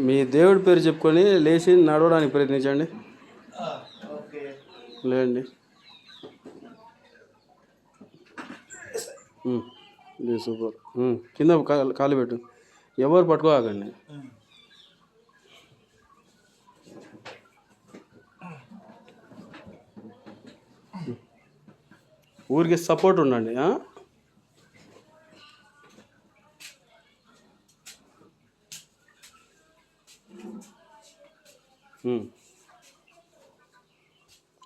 మీ దేవుడి పేరు చెప్పుకొని లేచి నడవడానికి ప్రయత్నించండి. లేండి. ఇది సూపర్. కింద కాలు పెట్టు. ఎవరు పట్టుకోకండి. ఊరికి సపోర్ట్ ఉండండి.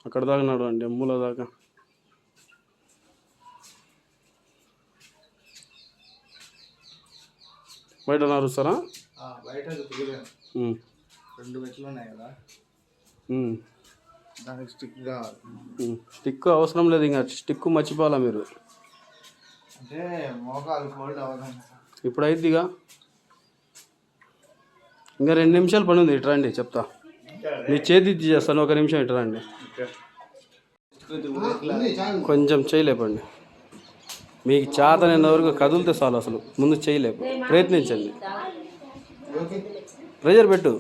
అక్కడ దాకా నడవండి, మూల దాకా. బయట నడుస్తారా? బయట 2 మెట్లు ఉన్నాయి కదా, దానికి స్టిక్ కావాలి. స్టిక్ అవసరం లేదు, ఇంకా స్టిక్ మర్చిపోవాలా మీరు. అంటే మోకాలు ఫోల్డ్ అవ్వదు. ఇప్పుడు అయిద్దిగా. ఇంకా 2 నిమిషాలు పని ఉంది. ఇటు రండి, చెప్తా. మీ చేతి చేస్తాను, 1 నిమిషం ఇటు రండి. కొంచెం చేయలేపండి. మీకు చేతనైన వరకు కదిలితే చాలు. అసలు ముందు చేయలేపు, ప్రయత్నించండి. ప్రెజర్ పెట్టు,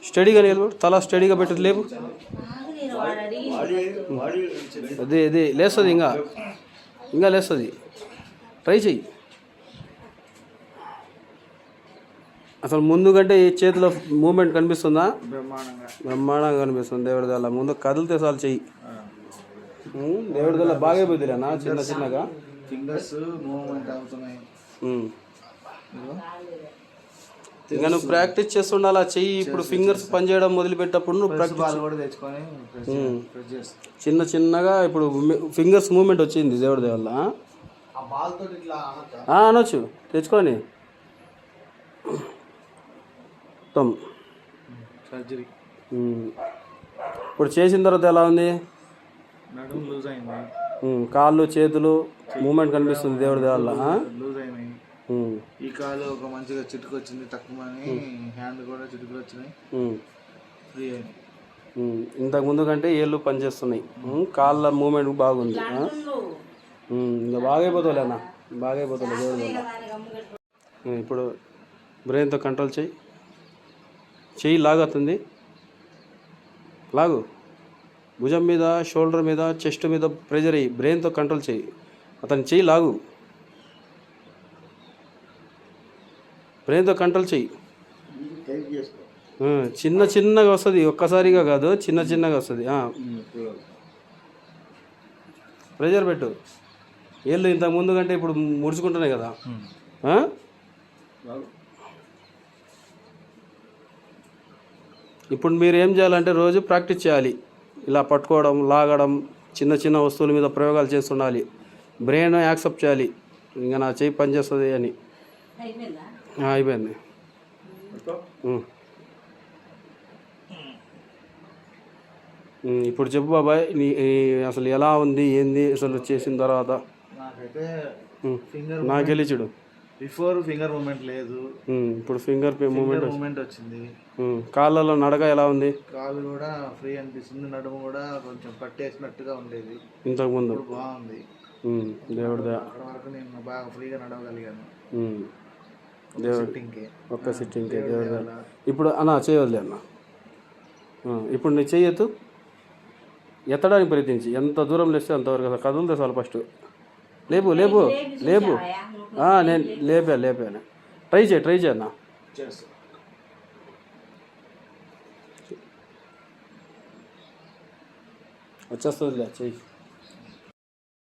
స్టడీగా నిలబడు. తల స్టడీగా పెట్టు, లేపు. అదే లేస్తుంది, ఇంకా లేస్తుంది. ట్రై చెయ్యి. అసలు ముందు కంటే ఈ చేతిలో మూమెంట్ కనిపిస్తుందా? బ్రహ్మాండంగా కనిపిస్తుంది. దేవుడి దల్ల ముందు కదిలితే చాలు చెయ్యి. దేవుడి దల్ల బాగా పోయిదిలేనా, చిన్నగా ఫింగర్స్ మూవ్మెంట్ అవుతున్నాయి. ఇంకా నువ్వు ప్రాక్టీస్ చేస్తుండాలా చెయ్యి. ఇప్పుడు ఫింగర్స్ పనిచేయడం మొదలుపెట్టేటప్పుడు నువ్వు చిన్నగా ఇప్పుడు ఫింగర్స్ మూమెంట్ వచ్చింది దేవుడి వల్ల. అనొచ్చు, తెచ్చుకొని. ఇప్పుడు చేసిన తర్వాత ఎలా ఉంది? కాళ్ళు చేతులు మూమెంట్ కనిపిస్తుంది దేవుడి వల్ల. ఈ కాలు ఒక మంచిగా చిటుకు వచ్చింది, తక్కువ హ్యాండ్ కూడా చిటుకులు వచ్చినాయి, ఫ్రీ అయింది. ఇంతకు ముందు కంటే ఏళ్ళు పనిచేస్తున్నాయి. కాళ్ళ మూమెంట్ బాగుంది. ఇంకా బాగా అయిపోతావులేనా, బాగా అయిపోతావు దేవుడి వల్ల. ఇప్పుడు బ్రెయిన్తో కంట్రోల్ చెయ్యి లాగుతుంది. లాగు. భుజం మీద, షోల్డర్ మీద, చెస్ట్ మీద ప్రెజర్ అయ్యి బ్రెయిన్తో కంట్రోల్ చెయ్యి. అతని చెయ్యి లాగు, బ్రెయిన్తో కంట్రోల్ చెయ్యి. చిన్నగా వస్తుంది, ఒక్కసారిగా కాదు, చిన్నగా వస్తుంది. ప్రెజర్ పెట్టు. ఏళ్ళు ఇంతకు ముందు కంటే ఇప్పుడు ముడుచుకుంటున్నాయి కదా. ఇప్పుడు మీరు ఏం చేయాలంటే రోజు ప్రాక్టీస్ చేయాలి. ఇలా పట్టుకోవడం, లాగడం, చిన్న వస్తువుల మీద ప్రయోగాలు చేస్తుండాలి. బ్రెయిన్ యాక్సెప్ట్ చేయాలి, ఇంకా నా చెయ్యి పనిచేస్తుంది అని. అయిపోయింది. ఇప్పుడు చెప్పు బాబాయ్, అసలు ఎలా ఉంది, ఏంది అసలు చేసిన తర్వాత? నాకు గెలిచుడు. బిఫోర్ ఫింగర్ మూమెంట్ లేదు, ఇప్పుడు ఫింగర్ మూమెంట్ వచ్చింది. కాళ్ళలో నడక ఎలా ఉంది? కాళ్ళు కూడా ఫ్రీ అనిపిస్తుంది, నడుము కూడా కొంచెం పట్టేసినట్టుగా ఉండేది ఇంతకు ముందు. బాగుంది దేవుడి అక్కడ వరకు నేను బాగా ఫ్రీగా నడవగలిగాను. ఒక్క సిట్టింగ్కే దేవుడి. ఇప్పుడు అన్న చేయవద్దు అన్న. ఇప్పుడు నీ చెయ్యొద్దు, ఎత్తడానికి ప్రయత్నించి ఎంత దూరం లేస్తే అంతవరకు కదులుతే చాలు. ఫస్ట్ లేపు. నేను లేపాను. ట్రై చేయన్నా. వచ్చేస్తుందిలే, చెయ్యి.